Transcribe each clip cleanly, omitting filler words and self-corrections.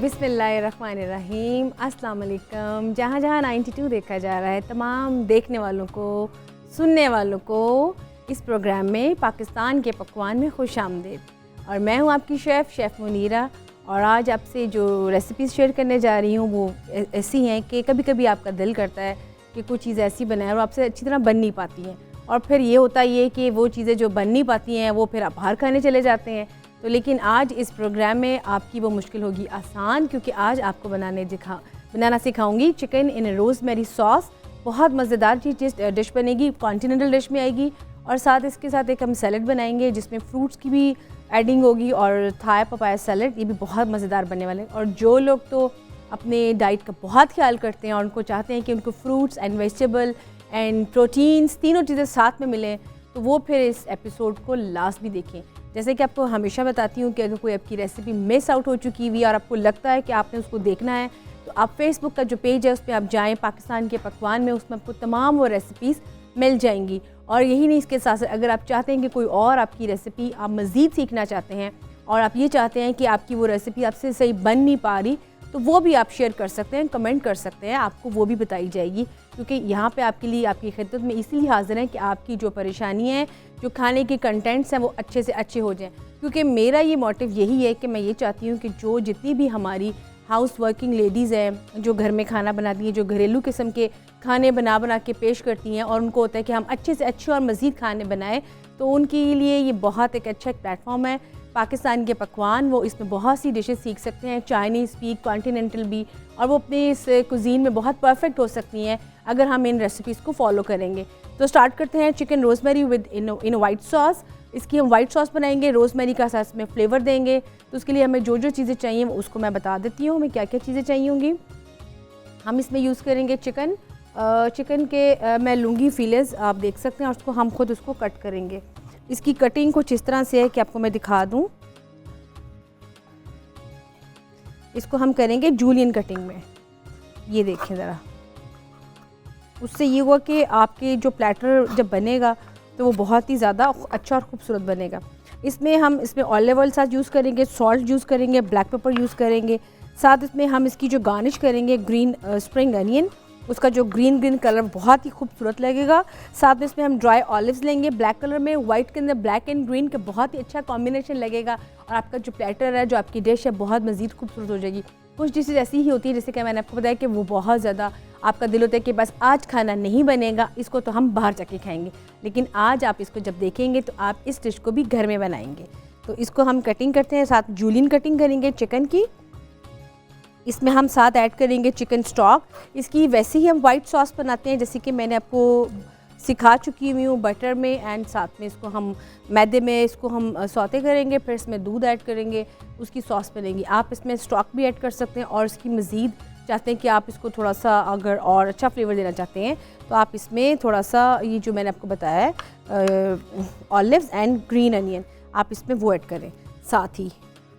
बिस्मिल्लाहिर्रहमानिर्रहीम, अस्सलाम वालेकुम। जहाँ जहाँ 92 देखा जा रहा है, तमाम देखने वालों को, सुनने वालों को इस प्रोग्राम में पाकिस्तान के पकवान में खुश आमदीद। और मैं हूँ आपकी शेफ़ मुनीरा। और आज आपसे जो रेसिपीज़ शेयर करने जा रही हूँ वो ऐसी हैं कि कभी कभी आपका दिल करता है कि कुछ चीज़ ऐसी बनाए और आपसे अच्छी तरह बन नहीं पाती हैं, और फिर ये होता है कि वो चीज़ें जो बन नहीं पाती हैं वो फिर आप बाहर खाने चले जाते हैं। तो लेकिन आज इस प्रोग्राम में आपकी वो मुश्किल होगी आसान, क्योंकि आज आपको बनाना सिखाऊंगी चिकन इन रोज़मेरी सॉस। बहुत मज़ेदार डिश बनेगी, कॉन्टिनेंटल डिश में आएगी। और साथ इसके साथ एक हम सैलड बनाएंगे जिसमें फ्रूट्स की भी एडिंग होगी, और थाई पपाया सैलड, ये भी बहुत मज़ेदार बनने वाले हैं। और जो लोग तो अपने डाइट का बहुत ख्याल करते हैं और उनको चाहते हैं कि उनको fruits and vegetable and proteins तीनों चीज़ें साथ में मिलें, तो वो फिर इस एपिसोड को लास्ट भी देखें। जैसे कि आपको हमेशा बताती हूँ कि अगर कोई आपकी रेसिपी मिस आउट हो चुकी हुई और आपको लगता है कि आपने उसको देखना है, तो आप फेसबुक का जो पेज है उस पर आप जाएँ, पाकिस्तान के पकवान में, उसमें आपको तमाम वो रेसिपीज़ मिल जाएंगी। और यही नहीं, इसके साथ साथ अगर आप चाहते हैं कि कोई और आपकी रेसिपी आप मज़ीद सीखना चाहते हैं और आप ये चाहते हैं कि आपकी वो रेसिपी आपसे सही बन नहीं पा रही, तो वो भी आप शेयर कर सकते हैं, कमेंट कर सकते हैं, आपको वो भी बताई जाएगी। क्योंकि यहाँ पे आपके लिए, आपकी खिदमत में इसलिए हाज़िर हैं कि आपकी जो परेशानी है, जो खाने के कंटेंट्स हैं, वो अच्छे से अच्छे हो जाएं। क्योंकि मेरा ये मोटिव यही है कि मैं ये चाहती हूँ कि जो जितनी भी हमारी हाउस वर्किंग लेडीज़ हैं, जो घर में खाना बनाती हैं, जो घरेलू किस्म के खाने बना के पेश करती हैं, और उनको होता है कि हम अच्छे से अच्छे और मज़ीद खाने बनाएं, तो उनके लिए ये बहुत एक अच्छा प्लेटफॉर्म है पाकिस्तान के पकवान। वो इसमें बहुत सी डिशेस सीख सकते हैं, चाइनीज़ भी, कॉन्टिनेंटल भी, और वो अपने इस कुजीन में बहुत परफेक्ट हो सकती हैं अगर हम इन रेसिपीज़ को फॉलो करेंगे। तो स्टार्ट करते हैं chicken rosemary with in white sauce. इसकी हम वाइट सॉस बनाएंगे, रोज़मेरी का साथ में फ्लेवर देंगे। तो उसके लिए हमें जो जो चीज़ें चाहिए वो उसको मैं बता देती हूँ, हमें क्या क्या चीज़ें चाहिए होंगी। हम इसमें यूज़ करेंगे चिकन के मैं लूँगी फिलेस, आप देख सकते हैं, और उसको हम खुद उसको कट करेंगे। इसकी कटिंग कुछ इस तरह से है कि आपको मैं दिखा दूँ। इसको हम करेंगे जूलियन कटिंग में, ये देखें ज़रा। उससे ये हुआ कि आपके जो प्लेटर जब बनेगा तो वो बहुत ही ज़्यादा अच्छा और ख़ूबसूरत बनेगा। इसमें ऑलिव ऑयल साथ यूज़ करेंगे, सॉल्ट यूज़ करेंगे, ब्लैक पेपर यूज़ करेंगे। साथ इसमें हम इसकी जो गार्निश करेंगे ग्रीन स्प्रिंग अनियन, उसका जो ग्रीन कलर बहुत ही खूबसूरत लगेगा। साथ में इसमें हम ड्राई ऑलिव्स लेंगे ब्लैक कलर में, वाइट के अंदर ब्लैक एंड ग्रीन का बहुत ही अच्छा कॉम्बिनेशन लगेगा, और आपका जो प्लेटर है, जो आपकी डिश है, बहुत मज़ीद खूबसूरत हो जाएगी। कुछ डिशेज ऐसी ही होती है, जैसे कि मैंने आपको बताया कि वो बहुत ज़्यादा आपका दिल होता है कि बस आज खाना नहीं बनेगा, इसको तो हम बाहर जाके खाएंगे। लेकिन आज आप इसको जब देखेंगे तो आप इस डिश को भी घर में बनाएंगे। तो इसको हम कटिंग करते हैं, साथ जूलियन कटिंग करेंगे चिकन की। इसमें हम साथ ऐड करेंगे चिकन स्टॉक। इसकी वैसे ही हम वाइट सॉस बनाते हैं, जैसे कि मैंने आपको सिखा चुकी हुई हूँ, बटर में, एंड साथ में इसको हम मैदे में इसको हम सौते करेंगे, फिर इसमें दूध ऐड करेंगे, उसकी सॉस बनेगी। आप इसमें स्टॉक भी ऐड कर सकते हैं, और इसकी मज़ीद चाहते हैं कि आप इसको थोड़ा सा अगर और अच्छा फ्लेवर देना चाहते हैं तो आप इसमें थोड़ा सा ये जो मैंने आपको बताया है ऑलिव्स एंड ग्रीन अनियन, आप इसमें वो ऐड करें साथ ही।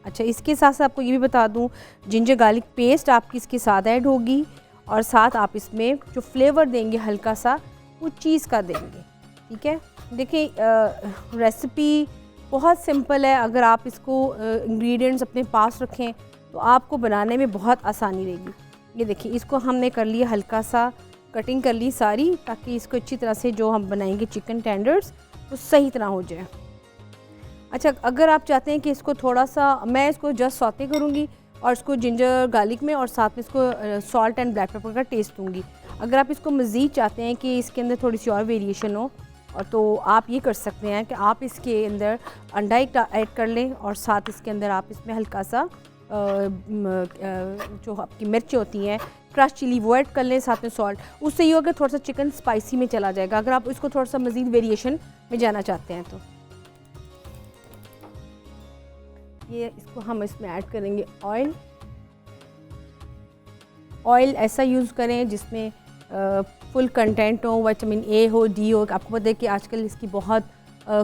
अच्छा, इसके साथ साथ आपको ये भी बता दूं, जिंजर गार्लिक पेस्ट आपकी इसके साथ ऐड होगी, और साथ आप इसमें जो फ्लेवर देंगे हल्का सा वो चीज़ का देंगे। ठीक है, देखिए रेसिपी बहुत सिंपल है। अगर आप इसको इंग्रेडिएंट्स अपने पास रखें तो आपको बनाने में बहुत आसानी रहेगी। ये देखिए, इसको हमने कर लिया, हल्का सा कटिंग कर ली सारी, ताकि इसको अच्छी तरह से जो हम बनाएंगे चिकन टेंडर्स वो सही तरह हो जाए। अच्छा, अगर आप चाहते हैं कि इसको थोड़ा सा, मैं इसको जस्ट सौते करूँगी और इसको जिंजर गार्लिक में, और साथ में इसको सॉल्ट एंड ब्लैक पेपर का टेस्ट दूँगी। अगर आप इसको मज़ीद चाहते हैं कि इसके अंदर थोड़ी सी और वेरिएशन हो, और तो आप ये कर सकते हैं कि आप इसके अंदर अंडा एक ऐड कर लें, और साथ इसके अंदर आप इसमें हल्का सा जो आपकी मिर्च होती हैं क्रश चिली वो ऐड कर लें, साथ में सॉल्ट। उससे ये होगा थोड़ा सा चिकन स्पाइसी में चला जाएगा, अगर आप इसको थोड़ा सा मज़ीद वेरिएशन में जाना चाहते हैं तो। ये इसको हम इसमें ऐड करेंगे ऑयल ऐसा यूज़ करें जिसमें फुल कंटेंट हो, विटामिन ए हो, डी हो। आपको पता है कि आजकल इसकी बहुत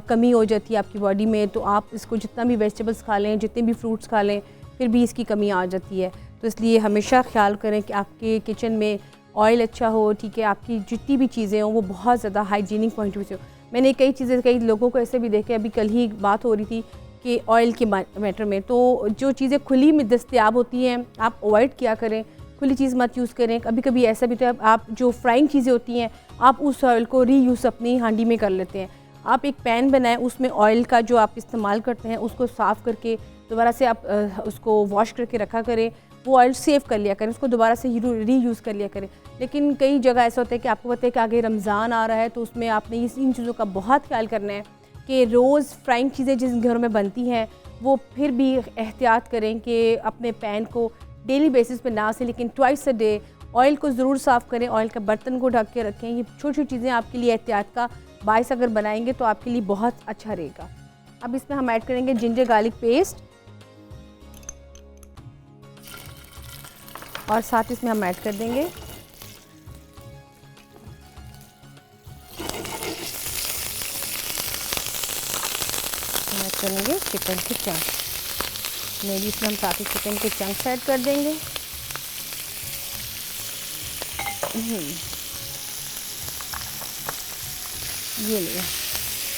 कमी हो जाती है आपकी बॉडी में, तो आप इसको जितना भी वेजिटेबल्स खा लें, जितने भी फ्रूट्स खा लें, फिर भी इसकी कमी आ जाती है। तो इसलिए हमेशा ख्याल करें कि आपके किचन में ऑयल अच्छा हो, ठीक है, आपकी जितनी भी चीज़ें हों वो बहुत ज़्यादा हाइजीनिक पॉइंट ऑफ व्यू से हो। मैंने कई लोगों को ऐसे भी देखे, अभी कल ही बात हो रही थी कि ऑयल के मैटर में तो जो चीज़ें खुली में दस्तयाब होती हैं आप अवॉइड किया करें, खुली चीज़ मत यूज़ करें। कभी कभी ऐसा भी तो है आप जो फ्राइंग चीज़ें होती हैं आप उस ऑयल को रीयूज़ अपनी हांडी में कर लेते हैं। आप एक पैन बनाएं, उसमें ऑयल का जो आप इस्तेमाल करते हैं उसको साफ़ करके दोबारा से आप उसको वॉश करके रखा करें, वो ऑयल सेव कर लिया करें, उसको दोबारा से रीयूज़ कर लिया करें। लेकिन कई जगह ऐसा होता है कि आपको पता है कि आगे रमज़ान आ रहा है, तो उसमें आपने इन चीज़ों का बहुत ख्याल करना है कि रोज़ फ्राइंग चीज़ें जिस घरों में बनती हैं वो फिर भी एहतियात करें कि अपने पैन को डेली बेसिस पे ना से लेकिन ट्वाइस अ डे ऑयल को ज़रूर साफ़ करें, ऑयल का बर्तन को ढक के रखें। ये छोटी छोटी चीज़ें आपके लिए एहतियात का बायस अगर बनाएंगे तो आपके लिए बहुत अच्छा रहेगा। अब इसमें हम ऐड करेंगे जिंजर गार्लिक पेस्ट और साथ इसमें हम ऐड कर देंगे करेंगे चिकन के चंक। मेरी इसमें हम साथ ही चिकन के चंक्स ऐड कर देंगे। ये लिया,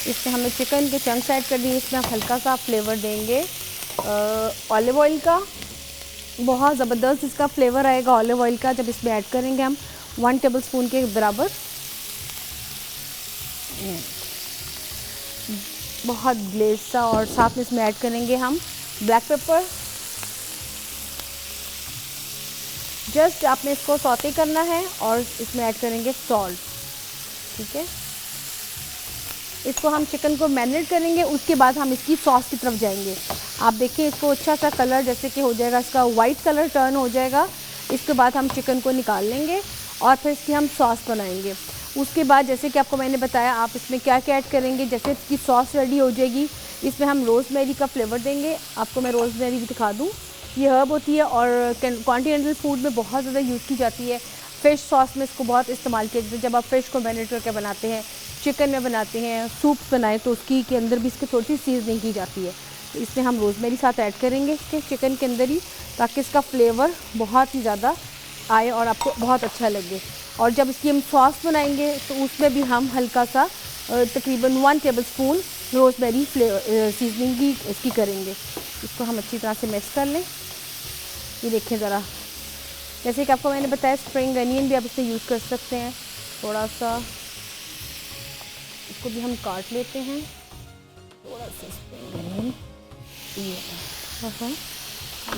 इसमें हमने चिकन के चंक्स ऐड कर दिए। इसमें हम हल्का सा फ्लेवर देंगे ऑलिव ऑयल का, बहुत ज़बरदस्त इसका फ्लेवर आएगा ऑलिव ऑयल का जब इसमें ऐड करेंगे हम 1 टेबलस्पून के बराबर। बहुत ग्लेज सा, और साथ में इसमें ऐड करेंगे हम ब्लैक पेपर। जस्ट आपने इसको सौते करना है और इसमें ऐड करेंगे सॉल्ट। ठीक है, इसको हम चिकन को मैरिनेट करेंगे, उसके बाद हम इसकी सॉस की तरफ जाएंगे। आप देखिए इसको अच्छा सा कलर जैसे कि हो जाएगा, इसका वाइट कलर टर्न हो जाएगा। इसके बाद हम चिकन को निकाल लेंगे और फिर इसकी हम सॉस बनाएंगे। उसके बाद जैसे कि आपको मैंने बताया आप इसमें क्या क्या ऐड करेंगे। जैसे इसकी सॉस रेडी हो जाएगी, इसमें हम रोज़मेरी का फ्लेवर देंगे। आपको मैं रोज़मेरी भी दिखा दूँ, ये हर्ब होती है और कॉन्टिनेंटल फूड में बहुत ज़्यादा यूज़ की जाती है। फ़िश सॉस में इसको बहुत इस्तेमाल किया जाता है। जब आप फ़िश को मैरिनेट करके बनाते हैं, चिकन में बनाते हैं, सूप्स बनाए तो उसकी के अंदर भी इसकी थोड़ी सी सीजनिंग की जाती है। तो इसमें हम रोज़मेरी साथ ऐड करेंगे इसके चिकन के अंदर ही, ताकि इसका फ्लेवर बहुत ही ज़्यादा आए और आपको बहुत अच्छा लगे। और जब इसकी हम सॉस बनाएंगे तो उसमें भी हम हल्का सा तकरीबन 1 टेबलस्पून रोज़मेरी सीजनिंग की इसकी करेंगे। इसको हम अच्छी तरह से मिक्स कर लें। ये देखें ज़रा, जैसे कि आपको मैंने बताया स्प्रिंग अनियन भी आप इससे यूज़ कर सकते हैं। थोड़ा सा इसको भी हम काट लेते हैं, थोड़ा सा स्प्रिंग अनियन।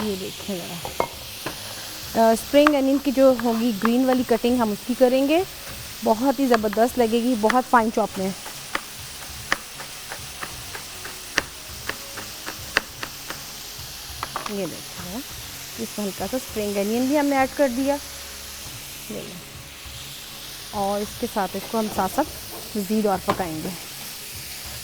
ये देखें ज़रा, स्प्रिंग अनियन की जो होगी ग्रीन वाली कटिंग हम उसकी करेंगे, बहुत ही ज़बरदस्त लगेगी, बहुत फाइन चॉप में। ये देखिए इसमें हल्का सा स्प्रिंग अनियन भी हमने ऐड कर दिया। और इसके साथ इसको हम साथ साथ मज़ीद और पकाएंगे।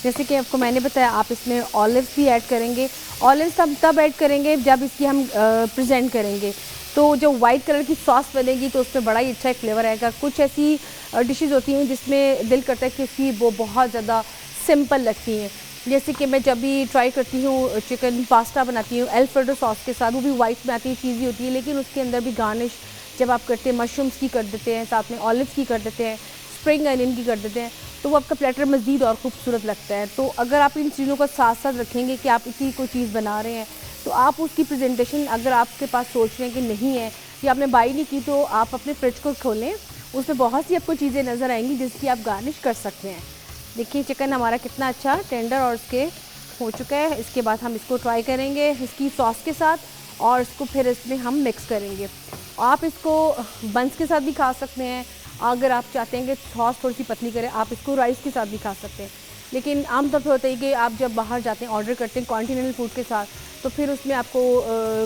जैसे कि आपको मैंने बताया आप इसमें ऑलिव्स भी ऐड करेंगे। ऑलिव्स हम तब ऐड करेंगे जब इसकी हम प्रेजेंट करेंगे, तो जो वाइट कलर की सॉस बनेगी तो उसमें बड़ा ही अच्छा एक फ्लेवर आएगा। कुछ ऐसी डिशेस होती हैं जिसमें दिल करता है कि उसकी वो बहुत ज़्यादा सिंपल लगती हैं। जैसे कि मैं जब भी ट्राई करती हूँ चिकन पास्ता बनाती हूँ अल्फ्रेडो सॉस के साथ, वो भी वाइट में आती है, चीज़ी होती है, लेकिन उसके अंदर भी गार्निश जब आप करते हैं मशरूम्स की कर देते हैं, साथ में ऑलिव्स की कर देते हैं, स्प्रिंग अनियन की कर देते हैं, तो वो आपका प्लेटर मज़ीद और खूबसूरत लगता है। तो अगर आप इन चीज़ों को साथ साथ रखेंगे कि आप इतनी कोई चीज़ बना रहे हैं, तो आप उसकी प्रेजेंटेशन अगर आपके पास सोच रहे हैं कि नहीं है या आपने बाई नहीं की, तो आप अपने फ्रिज को खोलें, उसमें बहुत सी आपको चीज़ें नज़र आएंगी जिसकी आप गार्निश कर सकते हैं। देखिए चिकन हमारा कितना अच्छा टेंडर और इसके हो चुका है। इसके बाद हम इसको ट्राई करेंगे इसकी सॉस के साथ और इसको फिर इसमें हम मिक्स करेंगे। आप इसको बंस के साथ भी खा सकते हैं, अगर आप चाहते हैं कि सॉस थोड़ी सी पतली करें आप इसको राइस के साथ भी खा सकते हैं। लेकिन आमतौर पर होता है कि आप जब बाहर जाते हैं ऑर्डर करते हैं कॉन्टिनेंटल फूड के साथ, तो फिर उसमें आपको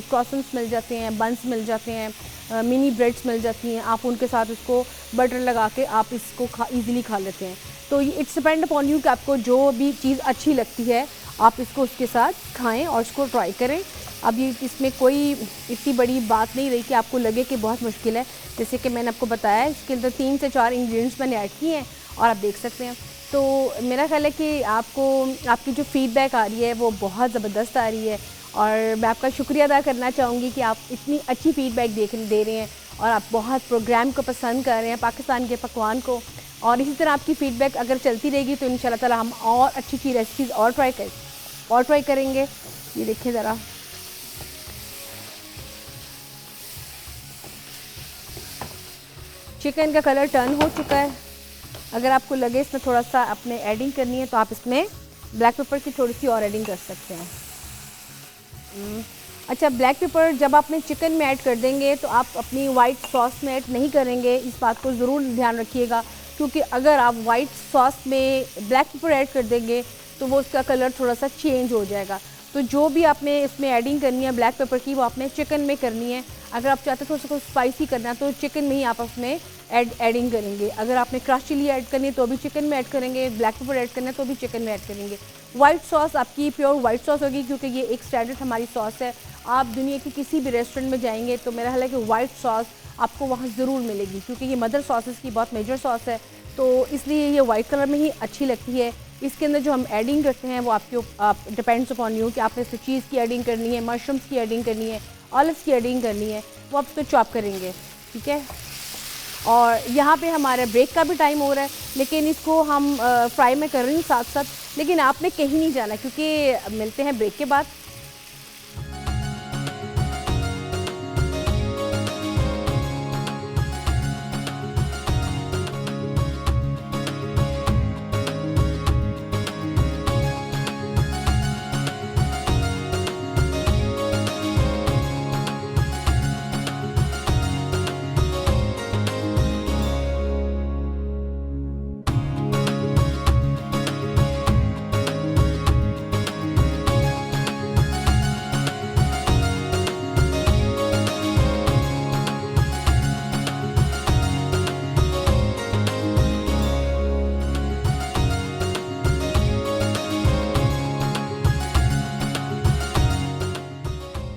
क्रॉसन्स मिल जाते हैं, बंस मिल जाते हैं, मिनी ब्रेड्स मिल जाती हैं, आप उनके साथ उसको बटर लगा के आप इसको ईज़िली खा लेते हैं। तो ये इट्स डिपेंड अपॉन यू कि आपको जो भी चीज़ अच्छी लगती है आप इसको उसके साथ खाएं और इसको ट्राई करें। अब ये इसमें कोई इतनी बड़ी बात नहीं रही कि आपको लगे कि बहुत मुश्किल है। जैसे कि मैंने आपको बताया इसके अंदर 3 से 4 इंग्रेडिएंट्स मैंने ऐड किए हैं और आप देख सकते हैं। तो मेरा ख्याल है कि आपको आपकी जो फ़ीडबैक आ रही है वो बहुत ज़बरदस्त आ रही है और मैं आपका शुक्रिया अदा करना चाहूँगी कि आप इतनी अच्छी फ़ीडबैक दे रहे हैं और आप बहुत प्रोग्राम को पसंद कर रहे हैं, पाकिस्तान के पकवान को। और इसी तरह आपकी फ़ीडबैक अगर चलती रहेगी तो इंशाल्लाह ताला हम और अच्छी अच्छी रेसिपीज़ और ट्राई और ट्राई करेंगे। ये देखिए ज़रा, चिकन का कलर टर्न हो चुका है। अगर आपको लगे इसमें थोड़ा सा अपने एडिंग करनी है तो आप इसमें ब्लैक पेपर की थोड़ी सी और एडिंग कर सकते हैं। अच्छा, ब्लैक पेपर जब आपने चिकन में ऐड कर देंगे तो आप अपनी वाइट सॉस में ऐड नहीं करेंगे, इस बात को ज़रूर ध्यान रखिएगा, क्योंकि अगर आप वाइट सॉस में ब्लैक पेपर ऐड कर देंगे तो वो उसका कलर थोड़ा सा चेंज हो जाएगा। तो जो भी आपने इसमें एडिंग करनी है ब्लैक पेपर की, वो आपने चिकन में करनी है। अगर आप चाहते हैं थोड़ा सा कुछ स्पाइसी करना है तो चिकन में ही आप उसमें एडिंग करेंगे। अगर आपने क्रश चिली ऐड करनी है तो भी चिकन में ऐड करेंगे, ब्लैक पेपर ऐड करना है तो भी चिकन में ऐड करेंगे। वाइट सॉस आपकी प्योर वाइट सॉस होगी, क्योंकि ये एक स्टैंडर्ड हमारी सॉस है। आप दुनिया के किसी भी रेस्टोरेंट में जाएंगे तो मेरा ख्याल है कि वाइट सॉस आपको वहाँ ज़रूर मिलेगी, क्योंकि ये मदर सॉसेस की बहुत मेजर सॉस है, तो इसलिए ये वाइट कलर में ही अच्छी लगती है। इसके अंदर जो हम एडिंग करते हैं वो आप डिपेंड्स अपॉन यू कि आपने इसमें चीज़ की एडिंग करनी है, मशरूम्स की एडिंग करनी है, ऑलिव्स की एडिंग करनी है, वो आप इसको चॉप करेंगे, ठीक है। और यहाँ पे हमारे ब्रेक का भी टाइम हो रहा है, लेकिन इसको हम फ्राई में कर रही हूँ साथ साथ, लेकिन आपने कहीं नहीं जाना क्योंकि मिलते हैं ब्रेक के बाद।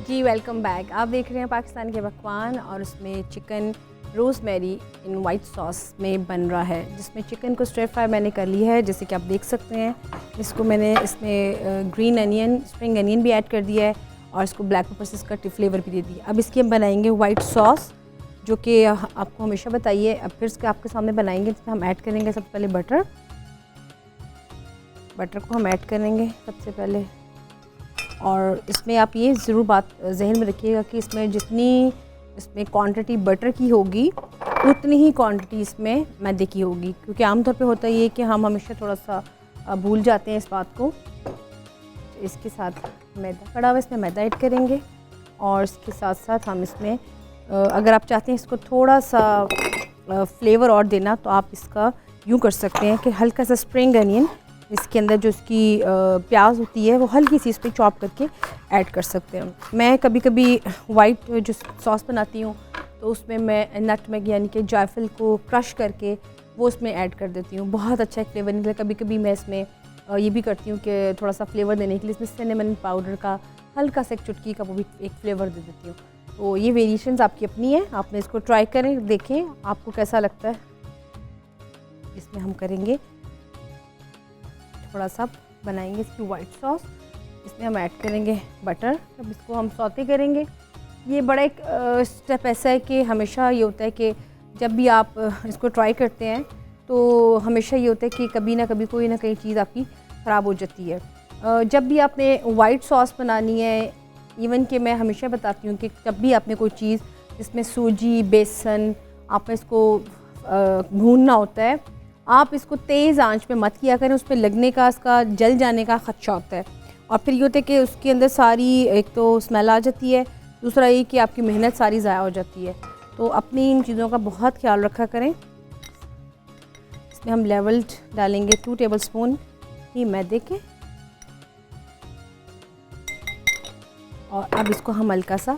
जी वेलकम बैक। आप देख रहे हैं पाकिस्तान के पकवान, और उसमें chicken rosemary in white sauce में बन रहा है, जिसमें चिकन को स्टर फ्राई मैंने कर लिया है, जैसे कि आप देख सकते हैं। इसको मैंने इसमें ग्रीन अनियन, स्प्रिंग अनियन भी ऐड कर दिया है, और इसको ब्लैक पेपर से इसका फ्लेवर भी दे दिया। अब इसकी हम बनाएंगे वाइट सॉस, जो कि आपको हमेशा बताइए। अब फिर इसके आपके सामने बनाएंगे, इसमें हम ऐड करेंगे सबसे पहले बटर को हम ऐड करेंगे सबसे पहले। और इसमें आप ये ज़रूर बात जहन में रखिएगा कि इसमें क्वांटिटी बटर की होगी उतनी ही क्वांटिटी इसमें मैदे की होगी, क्योंकि आमतौर पे होता ये कि हम हमेशा थोड़ा सा भूल जाते हैं इस बात को। इसके साथ मैदा पड़ा हुआ, इसमें मैदा ऐड करेंगे, और इसके साथ साथ हम इसमें अगर आप चाहते हैं इसको थोड़ा सा फ्लेवर और देना, तो आप इसका यूँ कर सकते हैं कि हल्का सा स्प्रिंग अनियन इसके अंदर जो इसकी प्याज होती है वो हल्की सी इस पर चॉप करके ऐड कर सकते हैं। मैं कभी कभी वाइट जो सॉस बनाती हूँ तो उसमें मैं नटमेग यानी कि जायफल को क्रश करके वो उसमें ऐड कर देती हूँ, बहुत अच्छा एक फ्लेवर निकला। कभी कभी मैं इसमें ये भी करती हूँ कि थोड़ा सा फ्लेवर देने के लिए इसमें सिनेमन पाउडर का हल्का सा एक चुटकी का वो भी एक फ्लेवर दे देती हूँ। तो ये वेरिएशंस आपकी अपनी है, आपने इसको ट्राई करें, देखें आपको कैसा लगता है। इसमें हम करेंगे थोड़ा सा बनाएंगे इसकी वाइट सॉस, इसमें हम ऐड करेंगे बटर। अब इसको हम सौते करेंगे। ये बड़ा एक स्टेप ऐसा है कि हमेशा ये होता है कि जब भी आप इसको ट्राई करते हैं तो हमेशा ये होता है कि कभी ना कभी कोई ना कोई चीज़ आपकी ख़राब हो जाती है। जब भी आपने वाइट सॉस बनानी है, इवन कि मैं हमेशा बताती हूँ कि जब भी आपने कोई चीज़ इसमें सूजी, बेसन, आपने इसको भूनना होता है, आप इसको तेज़ आंच पे मत किया करें, उस पर लगने का, इसका जल जाने का ख़दशा होता है। और फिर ये होता है कि उसके अंदर सारी एक तो स्मेल आ जाती है, दूसरा ये कि आपकी मेहनत सारी ज़ाया हो जाती है। तो अपनी इन चीज़ों का बहुत ख्याल रखा करें। इसमें हम लेवल्ड डालेंगे 2 टेबलस्पून ही मैदे के, और अब इसको हम हल्का सा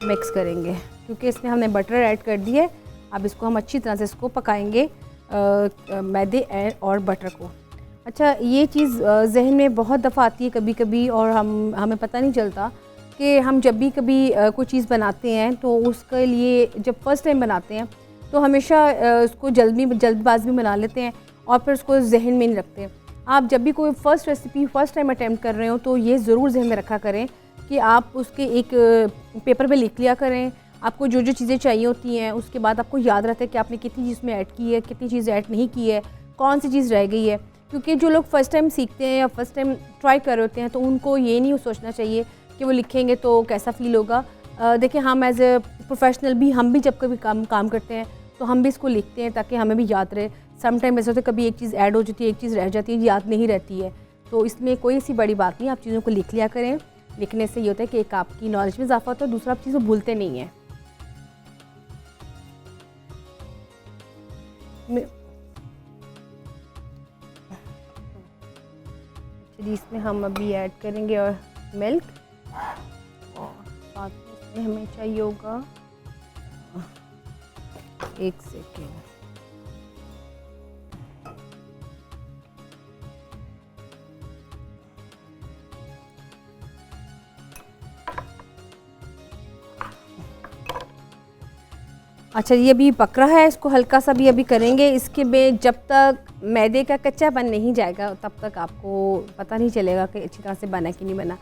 मिक्स करेंगे, क्योंकि इसमें हमने बटर ऐड कर दिया है। अब इसको हम अच्छी तरह से इसको पकाएंगे, मैदे और बटर को। अच्छा, ये चीज़ जहन में बहुत दफ़ा आती है कभी कभी, और हमें पता नहीं चलता कि हम जब भी कभी कोई चीज़ बनाते हैं तो उसके लिए जब फ़र्स्ट टाइम बनाते हैं तो हमेशा उसको जल्दबाजी में बना लेते हैं और फिर उसको जहन में नहीं रखते। आप जब भी कोई first recipe first time attempt कर रहे हो तो ये ज़रूर जहन में रखा करें कि आप उसके एक पेपर पे लिख लिया करें आपको जो जो चीज़ें चाहिए होती हैं। उसके बाद आपको याद रहता है कि आपने कितनी चीज़ में ऐड की है, कितनी चीज़ ऐड नहीं की है, कौन सी चीज़ रह गई है। क्योंकि जो लोग फर्स्ट टाइम सीखते हैं या फर्स्ट टाइम ट्राई कर रहे होते हैं तो उनको ये नहीं सोचना चाहिए कि वो लिखेंगे तो कैसा फ़ील होगा। देखिए हम एज़ ए प्रोफेशनल भी, हम भी जब कभी काम करते हैं तो हम भी इसको लिखते हैं ताकि हमें भी याद रहे। सम टाइम ऐसा होता है कभी एक चीज़ ऐड हो जाती है, एक चीज़ रह जाती है, याद नहीं रहती है, तो इसमें कोई ऐसी बड़ी बात नहीं, आप चीज़ों को लिख लिया करें। लिखने से ये होता है कि एक आपकी नॉलेज में इजाफा होता है, दूसरा आप चीज़ें भूलते नहीं हैं। चलिए इसमें हम अभी ऐड करेंगे और मिल्क, और साथ में इसमें हमें चाहिए होगा 1 सेकेंड। अच्छा ये अभी पक रहा है, इसको हल्का सा भी अभी करेंगे। इसके में जब तक मैदे का कच्चापन नहीं जाएगा तब तक आपको पता नहीं चलेगा कि अच्छी तरह से बना कि नहीं बना।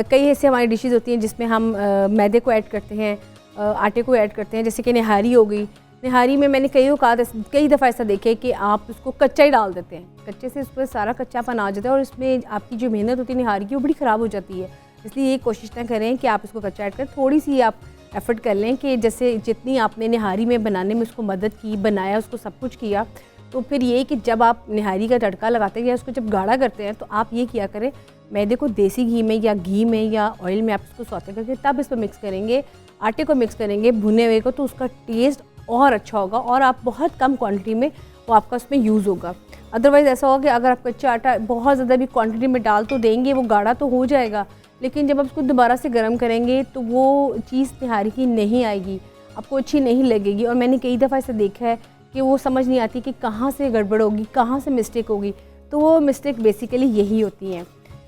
कई ऐसे हमारी डिशेज़ होती हैं जिसमें हम मैदे को ऐड करते हैं, आटे को ऐड करते हैं, जैसे कि निहारी हो गई। निहारी में मैंने कई दफ़ा ऐसा देखे कि आप उसको कच्चा ही डाल देते हैं, कच्चे से उस पर सारा कच्चापन आ जाता है और इसमें आपकी जो मेहनत होती है निहारी की वो बड़ी ख़राब हो जाती है। इसलिए ये कोशिश ना करें कि आप इसको कच्चा ऐड करें, थोड़ी सी आप एफ़र्ट कर लें कि जैसे जितनी आपने निहारी में बनाने में उसको मदद की, बनाया, उसको सब कुछ किया, तो फिर ये कि जब आप निहारी का तड़का लगाते हैं या उसको जब गाढ़ा करते हैं तो आप ये किया करें, मैदे को देसी घी में या घी में या ऑयल में आप इसको सौते करके तब इस पर मिक्स करेंगे, आटे को मिक्स करेंगे भुने हुए को, तो उसका टेस्ट और अच्छा होगा और आप बहुत कम क्वांटिटी में वो आपका उसमें यूज़ होगा। अदरवाइज़ ऐसा होगा कि अगर आप कच्चा आटा बहुत ज़्यादा भी क्वांटिटी में डाल तो देंगे, वो गाढ़ा तो हो जाएगा, लेकिन जब आप उसको दोबारा से गर्म करेंगे तो वो चीज़ निहारी की नहीं आएगी, आपको अच्छी नहीं लगेगी। और मैंने कई दफ़ा ऐसा देखा है कि वो समझ नहीं आती कि कहाँ से गड़बड़ होगी, कहाँ से मिस्टेक होगी, तो वो मिस्टेक बेसिकली यही होती हैं।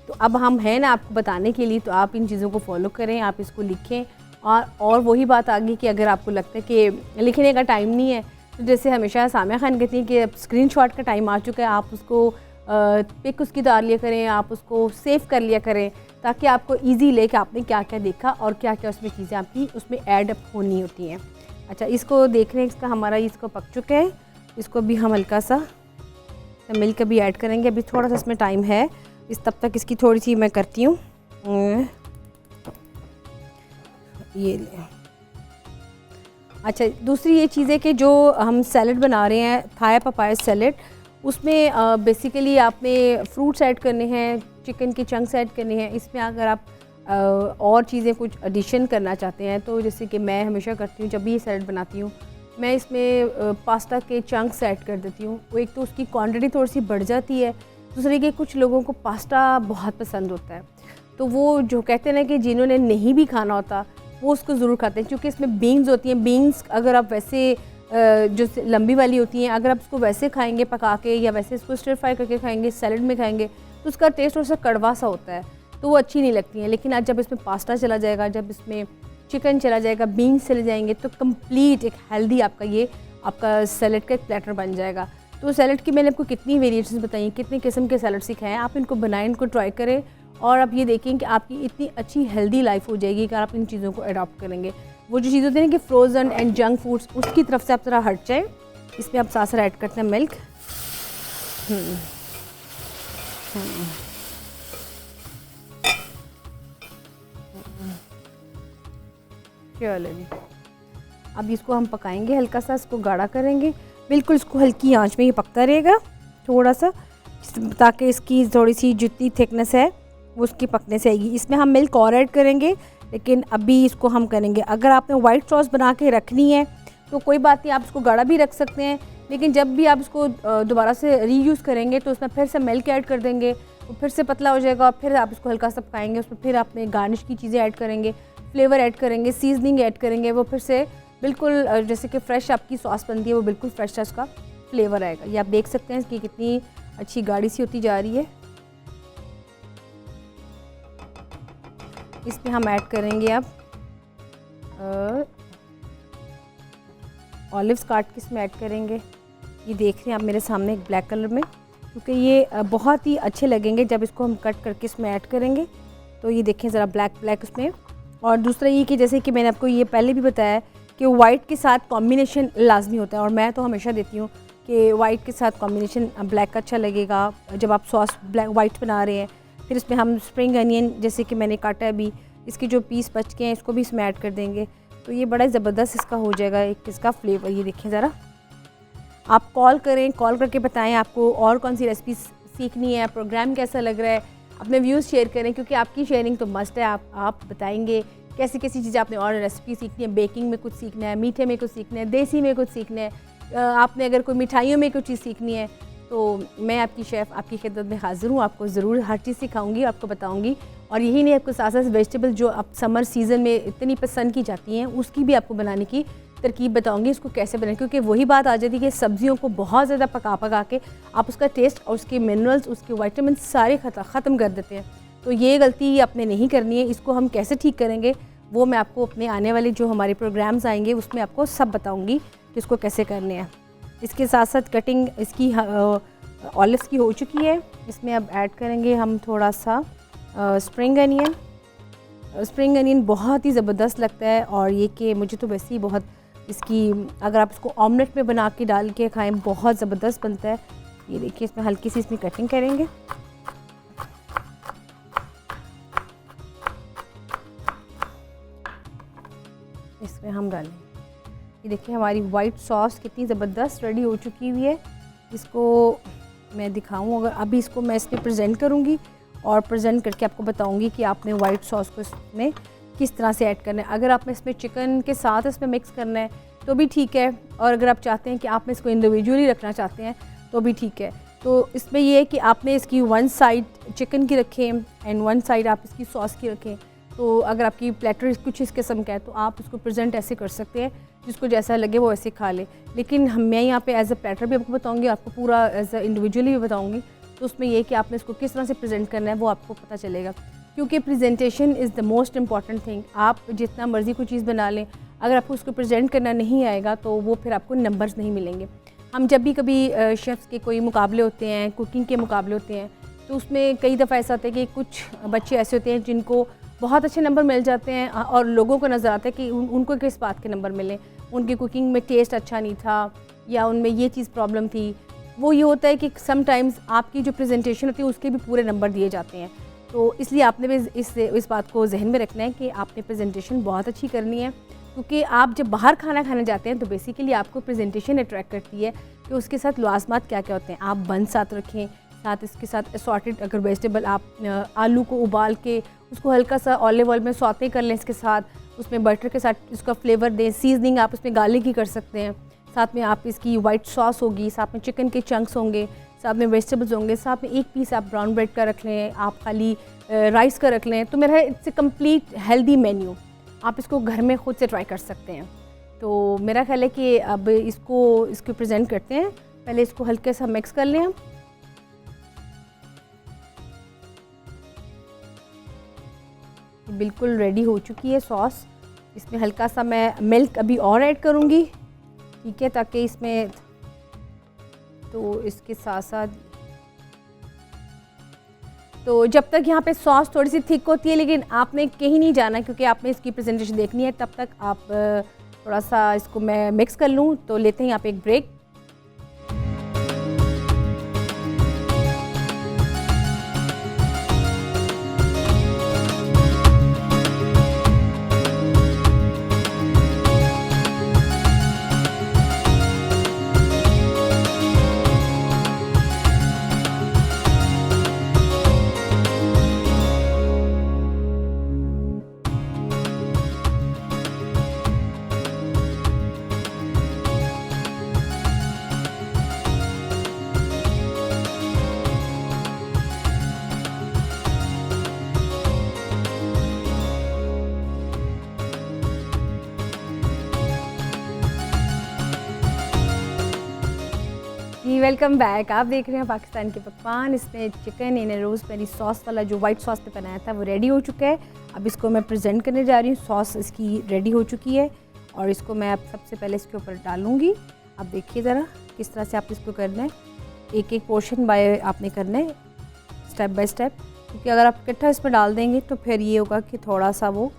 तो अब हम हैं ना आपको बताने के लिए, तो आप इन चीज़ों को फॉलो करें, आप इसको लिखें। और वही बात आ गई कि अगर आपको लगता है कि लिखने का टाइम नहीं है, तो जैसे हमेशा सामिया खान कहती हैं कि अब स्क्रीनशॉट का टाइम आ चुका है, आप उसको पिक उसकी डाल लिया करें, आप उसको सेव कर लिया करें, ताकि आपको इजी ले कि आपने क्या क्या देखा और क्या क्या उसमें चीज़ें आपकी उसमें ऐड अप होनी होती हैं। अच्छा इसको देख रहे हैं, इसका हमारा इसको पक चुका है, इसको भी हम हल्का सा मिल्क भी ऐड करेंगे। अभी थोड़ा सा इसमें टाइम है, तब तक इसकी थोड़ी सी मैं करती हूँ ये ले। अच्छा दूसरी ये चीज़ है कि जो हम सैलड बना रहे हैं, थाया पपाया सैलड, उसमें बेसिकली आपने फ्रूट्स ऐड करने हैं, चिकन के चंक्स ऐड करने हैं। इसमें अगर आप और चीज़ें कुछ एडिशन करना चाहते हैं तो जैसे कि मैं हमेशा करती हूँ जब भी ये सैलड बनाती हूँ, मैं इसमें पास्ता के चंक्स ऐड कर देती हूँ। वो एक तो उसकी क्वांटिटी थोड़ी सी बढ़ जाती है, दूसरे कि कुछ लोगों को पास्ता बहुत पसंद होता है, तो वो जो कहते हैं ना कि जिन्होंने नहीं भी खाना होता वो उसको ज़रूर खाते हैं, क्योंकि इसमें बीन्स होती हैं। बीन्स अगर आप वैसे जो लंबी वाली होती हैं, अगर आप उसको वैसे खाएंगे पका के या वैसे इसको स्टर फ्राई करके खाएंगे, सैलड में खाएंगे, तो उसका टेस्ट थोड़ा सा कड़वा सा होता है, तो वो अच्छी नहीं लगती हैं। लेकिन आज जब इसमें पास्ता चला जाएगा, जब इसमें चिकन चला जाएगा, बीन्स चले जाएंगे, तो कंप्लीट एक हेल्दी आपका सैलड का एक प्लेटर बन जाएगा। तो सैलड की मैंने आपको कितनी वेरिएशंस बताई, कितने किस्म के सैलड सिखाएं, आप इनको बनाएं, इनको ट्राई करें और आप ये देखें कि आपकी इतनी अच्छी हेल्दी लाइफ हो जाएगी कि आप इन चीज़ों को अडॉप्ट करेंगे। वो जो चीज़ होती है ना कि फ्रोज़न एंड जंक फूड्स, उसकी तरफ से आप थोड़ा हट जाएँ। इसमें आप साथ ऐड करते हैं मिल्क। चलो जी, अब इसको हम पकाएंगे, हल्का सा इसको गाढ़ा करेंगे, बिल्कुल इसको हल्की आंच में ये पकता रहेगा थोड़ा सा, ताकि इसकी थोड़ी सी जितनी थिकनेस है वो उसकी पकने से आएगी। इसमें हम मिल्क और ऐड करेंगे, लेकिन अभी इसको हम करेंगे। अगर आपने वाइट सॉस बना के रखनी है तो कोई बात नहीं, आप इसको गाढ़ा भी रख सकते हैं, लेकिन जब भी आप इसको दोबारा से रीयूज़ करेंगे तो उसमें फिर से मिल्क ऐड कर देंगे, वो फिर से पतला हो जाएगा, और फिर आप इसको हल्का सा पकाएंगे, उसमें फिर आपने गार्निश की चीज़ें ऐड करेंगे, फ्लेवर ऐड करेंगे, सीजनिंग ऐड करेंगे, वो फिर से बिल्कुल जैसे कि फ़्रेश आपकी सॉस बनती है वो बिल्कुल फ्रेश सा उसका फ्लेवर आएगा। ये आप देख सकते हैं कि कितनी अच्छी गाढ़ी सी होती जा रही है। इसमें हम ऐड करेंगे अब ऑलिव्स काट के इसमें ऐड करेंगे। ये देख रहे हैं आप मेरे सामने एक ब्लैक कलर में, क्योंकि ये बहुत ही अच्छे लगेंगे जब इसको हम कट करके इसमें ऐड करेंगे। तो ये देखें ज़रा ब्लैक ब्लैक उसमें। और दूसरा ये कि जैसे कि मैंने आपको ये पहले भी बताया कि वाइट के साथ कॉम्बिनेशन लाजमी होता है, और मैं तो हमेशा देती हूँ कि वाइट के साथ कॉम्बिनेशन ब्लैक का अच्छा लगेगा जब आप सॉस ब्लैक वाइट बना रहे हैं। फिर इसमें हम स्प्रिंग अनियन जैसे कि मैंने काटा है अभी, इसके जो पीस बच के हैं इसको भी इसमें ऐड कर देंगे, तो ये बड़ा ज़बरदस्त इसका हो जाएगा एक इसका फ्लेवर। ये देखें ज़रा, आप कॉल करें, कॉल करके बताएं आपको और कौन सी रेसिपी सीखनी है, प्रोग्राम कैसा लग रहा है, अपने व्यूज़ शेयर करें क्योंकि आपकी शेयरिंग तो मस्ट है। आप बताएंगे कैसी कैसी चीज़ें आपने और रेसिपी सीखनी है, बेकिंग में कुछ सीखना है, मीठे में कुछ सीखना है, देसी में कुछ सीखना है, आपने अगर कोई मिठाइयों में कुछ चीज़ सीखनी है तो मैं आपकी शेफ़ आपकी खिदमत में हाज़िर हूँ। आपको ज़रूर हर चीज़ सिखाऊंगी, आपको बताऊंगी। और यही नहीं, आपको साथ साथ वेजिटेबल जो अब समर सीज़न में इतनी पसंद की जाती हैं उसकी भी आपको बनाने की तरकीब बताऊंगी, उसको कैसे बनाएं। क्योंकि वही बात आ जाती है कि सब्जियों को बहुत ज़्यादा पका के आप उसका टेस्ट और उसके मिनरल्स, उसके वाइटामिन सारे ख़त्म कर देते हैं। तो ये गलती आपने नहीं करनी है। इसको हम कैसे ठीक करेंगे वो मैं आपको अपने आने वाले जो हमारे प्रोग्राम्स आएंगे उसमें आपको सब बताऊँगी कि इसको कैसे करने हैं। इसके साथ साथ कटिंग इसकी ऑलिव्स की हो चुकी है। इसमें अब ऐड करेंगे हम थोड़ा सा स्प्रिंग अनियन। स्प्रिंग अनियन बहुत ही ज़बरदस्त लगता है और ये कि मुझे तो वैसे ही बहुत इसकी, अगर आप इसको ऑमलेट में बना के डाल के खाएं बहुत ज़बरदस्त बनता है। ये देखिए, इसमें हल्की सी इसमें कटिंग करेंगे। इसमें हम डालें, ये देखिए हमारी वाइट सॉस कितनी ज़बरदस्त रेडी हो चुकी हुई है। इसको मैं दिखाऊं, अगर अभी इसको मैं इसमें प्रेजेंट करूंगी और प्रेजेंट करके आपको बताऊंगी कि आपने वाइट सॉस को इसमें किस तरह से ऐड करना है। अगर आपने इसमें चिकन के साथ इसमें मिक्स करना है तो भी ठीक है, और अगर आप चाहते हैं कि आप इसको इंडिविजुअली रखना चाहते हैं तो भी ठीक है। तो इसमें ये है कि आपने इसकी वन साइड चिकन की रखें एंड वन साइड आप इसकी सॉस की रखें। तो अगर आपकी प्लेटर कुछ इस किस्म का है तो आप इसको प्रेजेंट ऐसे कर सकते हैं, जिसको जैसा लगे वो ऐसे खा ले। लेकिन मैं यहाँ पे एज अ प्लेटर भी आपको बताऊँगी, आपको पूरा एज अ इंडिविजुअली भी बताऊँगी। तो उसमें ये कि आपने इसको किस तरह से प्रेजेंट करना है वो आपको पता चलेगा, क्योंकि presentation is the most important thing. आप जितना मर्ज़ी कोई चीज़ बना लें, अगर आपको उसको प्रेजेंट करना नहीं आएगा तो वो फिर आपको नंबर्स नहीं मिलेंगे। हम जब भी कभी शेफ़्स के कोई मुकाबले होते हैं, कुकिंग के मुकाबले होते हैं, तो उसमें कई दफ़ा ऐसा होता है कि कुछ बच्चे ऐसे होते हैं जिनको बहुत अच्छे नंबर मिल जाते हैं और लोगों को नज़र आता है कि उनको किस बात के नंबर मिले, उनकी कुकिंग में टेस्ट अच्छा नहीं था या उनमें ये चीज़ प्रॉब्लम थी। वो ये होता है कि समटाइम्स आपकी जो प्रेजेंटेशन होती है उसके भी पूरे नंबर दिए जाते हैं। तो इसलिए आपने भी इस बात को जहन में रखना है कि आपने प्रेजेंटेशन बहुत अच्छी करनी है, क्योंकि आप जब बाहर खाना खाने जाते हैं तो बेसिकली आपको प्रेजेंटेशन अट्रैक्ट करती है कि उसके साथ लवाजमात क्या क्या होते हैं। आप बन साथ रखें, साथ इसके साथ असॉर्टेड अगर वेजिटेबल, आप आलू को उबाल के उसको हल्का सा ऑलिव ऑयल में सौते कर लें, इसके साथ उसमें बटर के साथ उसका फ्लेवर दें। सीजनिंग आप उसमें गार्लिक की कर सकते हैं, साथ में आप इसकी वाइट सॉस होगी, साथ में चिकन के चंक्स होंगे, साथ में वेजिटेबल्स होंगे, साथ में एक पीस आप ब्राउन ब्रेड का रख लें, आप खाली राइस का रख लें। तो मेरा it's A complete healthy menu, आप इसको घर में ख़ुद से ट्राई कर सकते हैं। तो मेरा ख्याल है कि अब इसको प्रेजेंट करते हैं। पहले इसको हल्के सा मिक्स कर लें हम। बिल्कुल रेडी हो चुकी है सॉस। इसमें हल्का सा मैं मिल्क अभी और ऐड करूँगी, ठीक है, ताकि इसमें, तो इसके साथ साथ, तो जब तक यहाँ पे सॉस थोड़ी सी थिक होती है, लेकिन आपने कहीं नहीं जाना क्योंकि आपने इसकी प्रेजेंटेशन देखनी है, तब तक आप थोड़ा सा इसको मैं मिक्स कर लूँ। तो लेते हैं यहाँ पे एक ब्रेक। Welcome back. आप देख रहे हैं पाकिस्तान के पकवान। इसमें चिकन इन रोज़मेरी सॉस वाला जो वाइट सॉस पे बनाया था वो रेडी हो चुका है। अब इसको मैं प्रेजेंट करने जा रही हूँ। सॉस इसकी रेडी हो चुकी है और इसको मैं अब सबसे पहले इसके ऊपर डालूँगी। अब देखिए ज़रा किस तरह से आप इसको करना है, एक एक पोर्शन बाय आपने करना है, स्टेप बाय स्टेप, क्योंकि अगर आप इकट्ठा इसमें डाल देंगे तो फिर ये होगा कि थोड़ा सा वो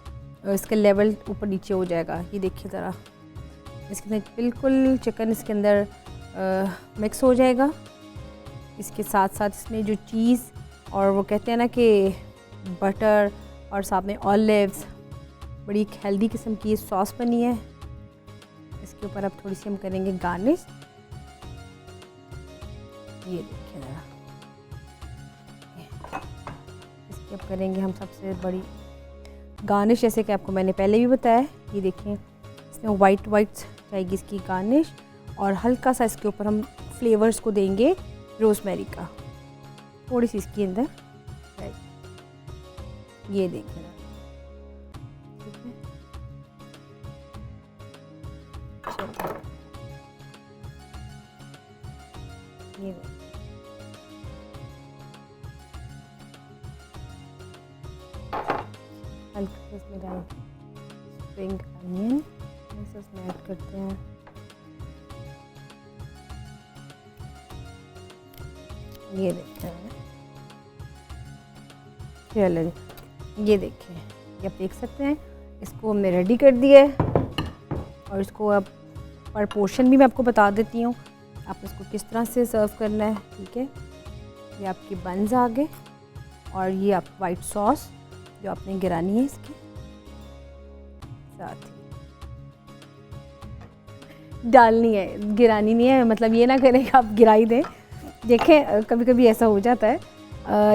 इसके लेवल ऊपर नीचे हो जाएगा। ये देखिए ज़रा, इसके अंदर बिल्कुल चिकन इसके अंदर मिक्स हो जाएगा। इसके साथ साथ इसमें जो चीज़ और वो कहते हैं ना कि बटर और साथ में ऑलिव्स, बड़ी एक हेल्दी किस्म की सॉस बनी है। इसके ऊपर अब थोड़ी सी हम करेंगे गार्निश। ये देखिए ज़रा, इसके अब करेंगे हम सबसे बड़ी गार्निश, जैसे कि आपको मैंने पहले भी बताया। ये देखिए इसमें वाइट जाएगी इसकी गार्निश, और हल्का सा इसके ऊपर हम फ्लेवर्स को देंगे रोज़मेरी का, थोड़ी सी इसके अंदर। ये देखिए, ठीक है। ये हल्का इसमें डाल स्प्रिंग अनियन इसमें ऐड करते हैं। ये देखते हैं, चलो ये देखिए, ये आप देख सकते हैं। इसको हमने रेडी कर दिया है, और इसको अब पर पोर्शन भी मैं आपको बता देती हूँ आप इसको किस तरह से सर्व करना है, ठीक है। ये आपकी बन्स आ गए, और ये आप वाइट सॉस जो आपने गिरानी है इसके साथ डालनी है, गिरानी नहीं है, मतलब ये ना करें कि आप गिराई दें। देखें कभी कभी ऐसा हो जाता है।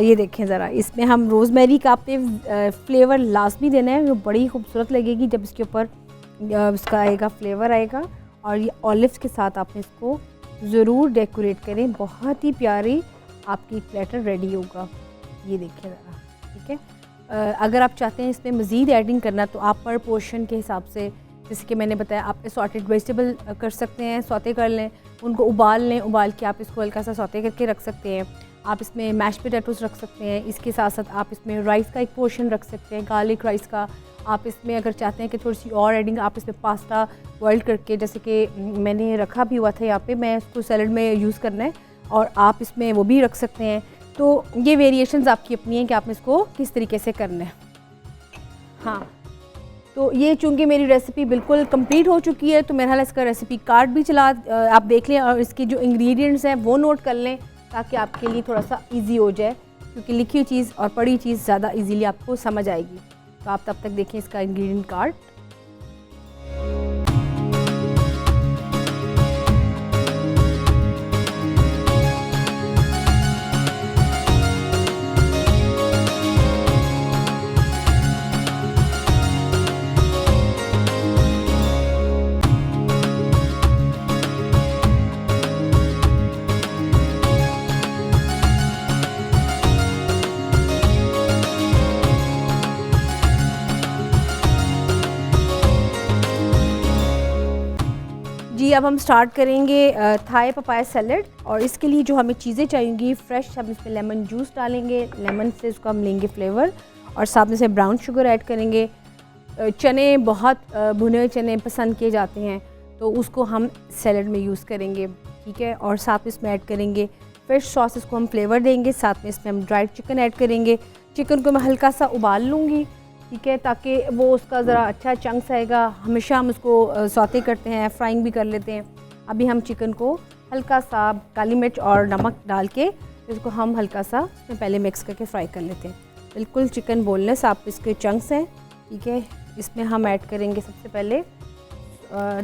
ये देखें ज़रा, इसमें हम रोज़मेरी का आपने फ्लेवर लाजमी देना है, जो बड़ी खूबसूरत लगेगी जब इसके ऊपर इसका आएगा फ्लेवर आएगा। और ये ऑलिव्स के साथ आपने इसको ज़रूर डेकोरेट करें, बहुत ही प्यारी आपकी प्लेटर रेडी होगा। ये देखिए ज़रा, ठीक है। अगर आप चाहते हैं इसमें मज़ीद एडिंग करना तो आप पर पोर्शन के हिसाब से, जैसे कि मैंने बताया, आप असॉर्टेड वेजिटेबल कर सकते हैं, सौते कर लें, उनको उबाल लें, उबाल के आप इसको हल्का सा सौते करके रख सकते हैं। आप इसमें मैश पोटैटोस रख सकते हैं, इसके साथ साथ आप इसमें राइस का एक पोर्शन रख सकते हैं, गार्लिक राइस का। आप इसमें अगर चाहते हैं कि थोड़ी सी और एडिंग, आप इसमें पास्ता बॉइल करके, जैसे कि मैंने रखा भी हुआ था यहाँ पे, मैं इसको सैलड में यूज़ करना है, और आप इसमें वो भी रख सकते हैं। तो ये वेरिएशंस आपकी अपनी हैं कि आप इसको किस तरीके से करना है। हाँ, तो ये चूँकि मेरी रेसिपी बिल्कुल कंप्लीट हो चुकी है, तो मेरा हाल इसका रेसिपी कार्ड भी चला आप देख लें, और इसके जो इंग्रेडिएंट्स हैं वो नोट कर लें, ताकि आपके लिए थोड़ा सा इजी हो जाए, क्योंकि लिखी हुई चीज़ और पढ़ी चीज़ ज़्यादा इजीली आपको समझ आएगी। तो आप तब तक देखें इसका इंग्रेडिएंट कार्ड। जी, अब हम स्टार्ट करेंगे थाई पपाया सैलड, और इसके लिए जो हमें चीज़ें चाहिएंगी फ्रेश, हम इसमें लेमन जूस डालेंगे, लेमन से इसको हम लेंगे फ्लेवर, और साथ में से ब्राउन शुगर ऐड करेंगे। चने बहुत भुने हुए चने पसंद किए जाते हैं, तो उसको हम सैलड में यूज़ करेंगे, ठीक है। और साथ में इसमें ऐड करेंगे फिश सॉस, इसको हम फ्लेवर देंगे। साथ में इसमें हम ड्राइड चिकन ऐड करेंगे। चिकन को मैं हल्का सा उबाल लूँगी, ठीक है, ताकि वो उसका ज़रा अच्छा चंक्स आएगा। हमेशा हम उसको सौते करते हैं, फ्राइंग भी कर लेते हैं। अभी हम चिकन को हल्का सा काली मिर्च और नमक डाल के इसको हम हल्का सा इसमें पहले मिक्स करके फ्राई कर लेते हैं। बिल्कुल चिकन बोनलेस आप इसके चंक्स हैं, ठीक है। इसमें हम ऐड करेंगे सबसे पहले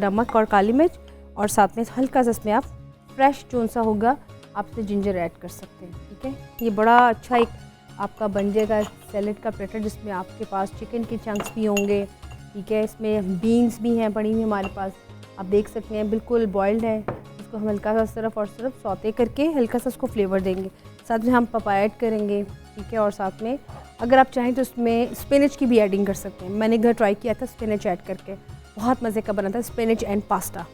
नमक और काली मिर्च, और साथ में हल्का सा इसमें आप फ्रेश जोन सा होगा आप इसमें जिंजर ऐड कर सकते हैं, ठीक है। ये बड़ा अच्छा एक आपका बन जाएगा सैलेड का प्लेटर, जिसमें आपके पास चिकन के चंक्स भी होंगे, ठीक है। इसमें बीन्स भी हैं पड़ी हुई हमारे पास, आप देख सकते हैं बिल्कुल बॉइल्ड है। इसको हम हल्का सा सिर्फ और सिर्फ सौते करके हल्का सा उसको फ्लेवर देंगे। साथ में हम पपाया ऐड करेंगे, ठीक है। और साथ में अगर आप चाहें तो इसमें स्पिनच की भी एडिंग कर सकते हैं। मैंने घर ट्राई किया था स्पिनच ऐड करके, बहुत मज़े का बना था, स्पिनच एंड पास्ता।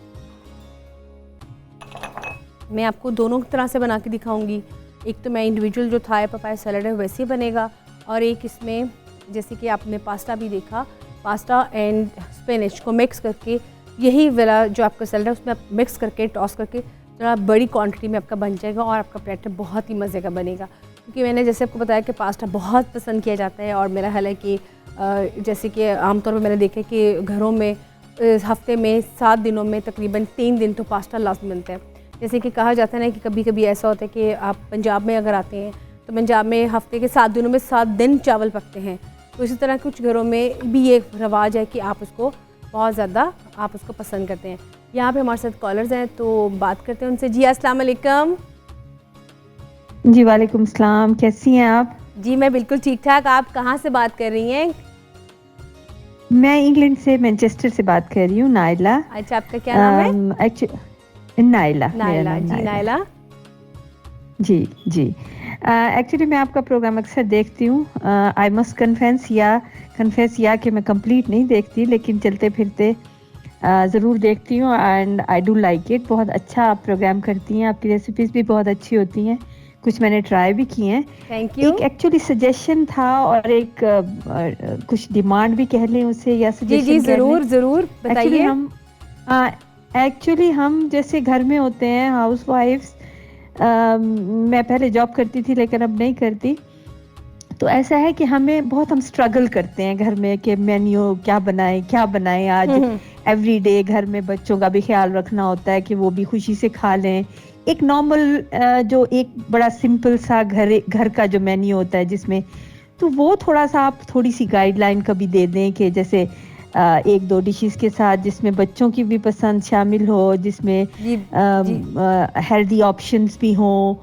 मैं आपको दोनों तरह से बना के दिखाऊंगी। एक तो मैं इंडिविजुअल जो थाई पपाया सैलड है वैसे ही बनेगा, और एक इसमें जैसे कि आपने पास्ता भी देखा, पास्ता एंड स्पिनच को मिक्स करके, यही वाला जो आपका सैलड है उसमें आप मिक्स करके टॉस करके थोड़ा बड़ी क्वांटिटी में आपका बन जाएगा, और आपका प्लेटर बहुत ही मज़े का बनेगा। क्योंकि मैंने जैसे आपको बताया कि पास्ता बहुत पसंद किया जाता है, और मेरा हाल है कि जैसे कि आमतौर पर मैंने देखा कि घरों में हफ्ते में 7 दिनों में तकरीबन 3 दिन तो पास्ता लाजमी बनता है। जैसे कि कहा जाता है ना कि कभी कभी ऐसा होता है कि आप पंजाब में अगर आते हैं तो पंजाब में हफ्ते के 7 दिनों में 7 दिन चावल पकते हैं। तो इसी तरह कुछ घरों में भी ये रवाज है कि आप उसको बहुत ज़्यादा आप उसको पसंद करते हैं। यहाँ पे हमारे साथ कॉलर्स हैं तो बात करते हैं उनसे। जी अस्सलाम वालेकुम। जी वालेकुम सलाम, कैसी हैं आप? जी मैं बिल्कुल ठीक ठाक। आप कहाँ से बात कर रही हैं? मैं इंग्लैंड से, मैनचेस्टर से बात कर रही हूँ, नाइला। अच्छा, आपका क्या नाम है? नाइला, मेरा नाइला। नाम जी नाइला। नाइला। जी जी। एक्चुअली मैं आपका प्रोग्राम अक्सर देखती हूँ। आई मस्ट कन्फेस या कि मैं कंप्लीट नहीं देखती, लेकिन चलते फिरते ज़रूर देखती हूँ and I do like it. बहुत अच्छा आप प्रोग्राम करती हैं, आपकी रेसिपीज़ भी बहुत अच्छी होती हैं, कुछ मैंने ट्राई भी किए हैं। Thank you. एक एक्चुअली सजेशन था और एक कुछ डिमांड भी कह लें उसे, या जी जी सजेशन कह लें। ज़रूर ज़रूर एक्चुअली बताइए। हम जैसे घर में होते हैं हाउस वाइफ्स। मैं पहले जॉब करती थी लेकिन अब नहीं करती। तो ऐसा है कि हम स्ट्रगल करते हैं घर में कि मेन्यू क्या बनाएं आज। हम्म। एवरी डे घर में बच्चों का भी ख्याल रखना होता है कि वो भी खुशी से खा लें। एक नॉर्मल जो एक बड़ा सिंपल सा घर का जो मेन्यू होता है जिसमें, तो वो थोड़ा सा आप थोड़ी सी गाइडलाइन कभी दे दें कि जैसे एक दो डिशेस के साथ जिसमें बच्चों की भी पसंद शामिल हो, जिसमें जी जी हेल्दी ऑप्शंस भी हों,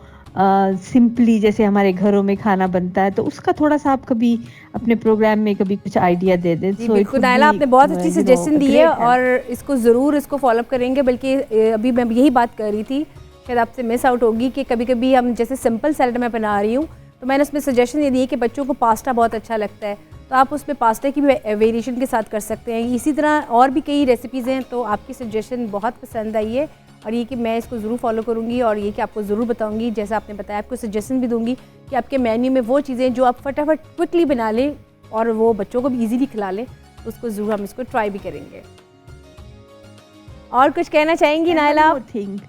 सिंपली जैसे हमारे घरों में खाना बनता है, तो उसका थोड़ा सा आप कभी अपने प्रोग्राम में कभी कुछ आइडिया दे दें। जी सो इट बिल्कुल कुड नायला, बी आपने बहुत अच्छी सजेशन दी है ग्रेट हेल्प। और इसको ज़रूर इसको फॉलोअप करेंगे। बल्कि अभी मैं यही बात कर रही थी, शायद आपसे मिस आउट होगी कि कभी कभी हम जैसे सिंपल सैलड मैं बना रही हूँ तो मैंने उसमें सजेशन ये दी है कि बच्चों को पास्ता बहुत अच्छा लगता है, तो आप उसमें पास्ता की भी वेरिएशन के साथ कर सकते हैं। इसी तरह और भी कई रेसिपीज़ हैं, तो आपकी सजेशन बहुत पसंद आई है और ये कि मैं इसको ज़रूर फॉलो करूँगी और ये कि आपको ज़रूर बताऊँगी। जैसा आपने बताया, आपको सजेशन भी दूँगी कि आपके मेन्यू में वो चीज़ें जो आप फटाफट क्विकली बना लें और वो बच्चों को भी ईजीली खिला लें, तो उसको ज़रूर हम इसको ट्राई भी करेंगे। और कुछ कहना चाहेंगी नायला? थिंग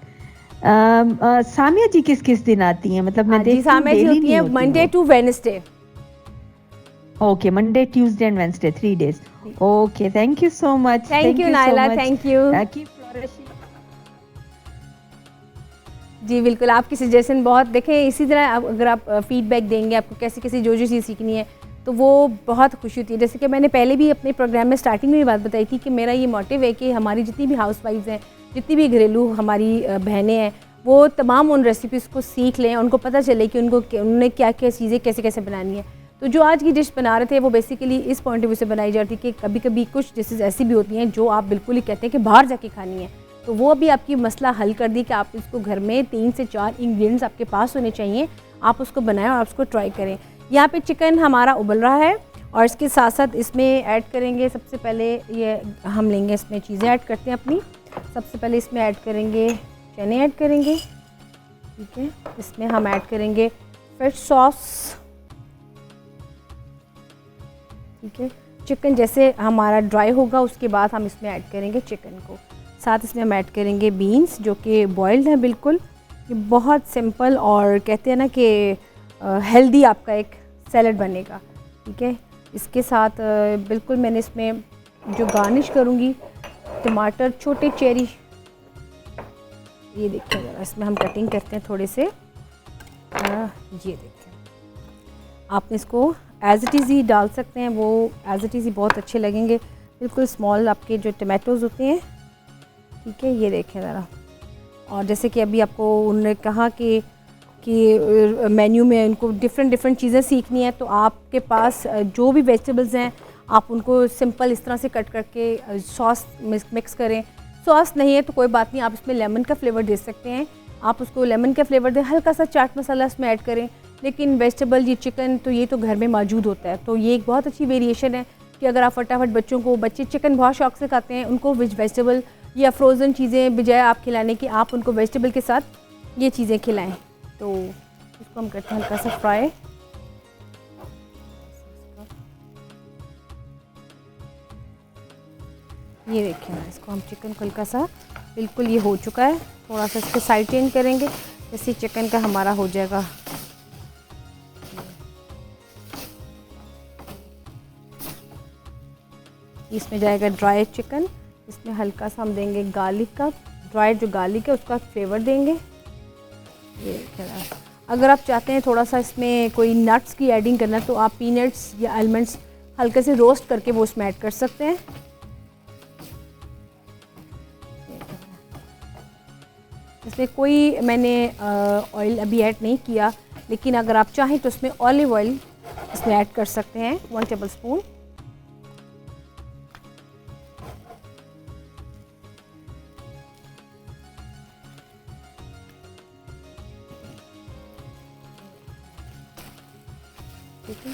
सामिया जी किस किस दिन आती हैं? मतलब मैं हाँ जी, देखती हूँ सामय जी डेली होती नहीं है होती मंडे वो। To Wednesday. Okay, Monday Tuesday and Wednesday, 3 days। Okay, thank you so much, thank thank you you so Naila, much. Thank you. Keep flourishing. जी बिल्कुल, आपकी सजेशन बहुत देखें। इसी तरह अगर आप फीडबैक देंगे आपको कैसी कैसी जो चीज़ सीखनी है, तो वो बहुत खुशी होती है। जैसे कि मैंने पहले भी अपने प्रोग्राम में स्टार्टिंग में भी बात बताई थी कि मेरा ये मोटिव है कि हमारी जितनी भी हाउस वाइफ्स हैं, जितनी भी घरेलू हमारी बहनें हैं, वो तमाम उन रेसिपीज़ को सीख लें, उनको पता चले कि उन्होंने क्या क्या चीज़ें कैसे कैसे बनानी है। तो जो आज की डिश बना रहे थे वो बेसिकली इस पॉइंट ऑफ व्यू से बनाई जाती है कि कभी कभी कुछ डिशेज़ ऐसी भी होती हैं जो आप बिल्कुल ही कहते हैं कि बाहर जाके खानी है, तो वो भी आपकी मसला हल कर दी कि आप इसको घर में 3 से 4 इंग्रेडिएंट्स आपके पास होने चाहिए, आप उसको बनाएं और आप उसको ट्राई करें। यहाँ पे चिकन हमारा उबल रहा है और इसके साथ साथ इसमें ऐड करेंगे, सबसे पहले ये हम लेंगे, इसमें चीज़ें ऐड करते हैं अपनी। सबसे पहले इसमें ऐड करेंगे चने ऐड करेंगे, ठीक है। इसमें हम ऐड करेंगे फिश सॉस, ठीक है। चिकन जैसे हमारा ड्राई होगा उसके बाद हम इसमें ऐड करेंगे चिकन को। साथ इसमें हम ऐड करेंगे बीन्स जो कि बॉइल्ड है बिल्कुल। ये बहुत सिंपल और कहते हैं ना कि हेल्दी आपका एक सैलड बनेगा, ठीक है। इसके साथ बिल्कुल मैंने इसमें जो गार्निश करूँगी टमाटर छोटे चेरी, ये देखिए ज़रा इसमें हम कटिंग करते हैं थोड़े से। ये देखिए, आपने इसको एज इट इज़ ही डाल सकते हैं, वो एज इट इज़ ही बहुत अच्छे लगेंगे। बिल्कुल स्मॉल आपके जो टमाटोज़ होते हैं, ठीक है। ये देखें ज़रा, और जैसे कि अभी आपको उन्होंने कहा कि मेन्यू में उनको डिफरेंट चीज़ें सीखनी है, तो आपके पास जो भी वेजिटेबल्स हैं आप उनको सिंपल इस तरह से कट करके सॉस मिक्स करें। सॉस नहीं है तो कोई बात नहीं, आप इसमें लेमन का फ्लेवर दे सकते हैं, आप उसको लेमन का फ्लेवर दें। हल्का सा चाट मसाला इसमें ऐड करें, लेकिन वेजिटेबल ये चिकन तो ये तो घर में मौजूद होता है, तो ये एक बहुत अच्छी वेरिएशन है कि अगर आप फटाफट बच्चे चिकन बहुत शौक से खाते हैं, उनको वेजिटेबल या फ्रोज़न चीज़ें बजाय आप खिलाने की, आप उनको वेजिटेबल के साथ ये चीज़ें खिलाएं। तो इसको हम करते हैं हल्का सा फ्राई। ये देखिए ना, इसको हम चिकन को हल्का सा, बिल्कुल ये हो चुका है, थोड़ा सा इसको साइड चेंज करेंगे जैसे चिकन का हमारा हो जाएगा। इसमें जाएगा ड्राई चिकन, इसमें हल्का सा हम देंगे गार्लिक का, ड्राई जो गार्लिक है उसका फ्लेवर देंगे। ये करा। अगर आप चाहते हैं थोड़ा सा इसमें कोई नट्स की एडिंग करना तो आप पीनट्स या आलमंड्स हल्के से रोस्ट करके वो इसमें ऐड कर सकते हैं। इसमें कोई मैंने ऑयल अभी ऐड नहीं किया, लेकिन अगर आप चाहें तो इसमें ऑलिव ऑयल इसमें ऐड कर सकते हैं 1 टेबल स्पून। ठीक है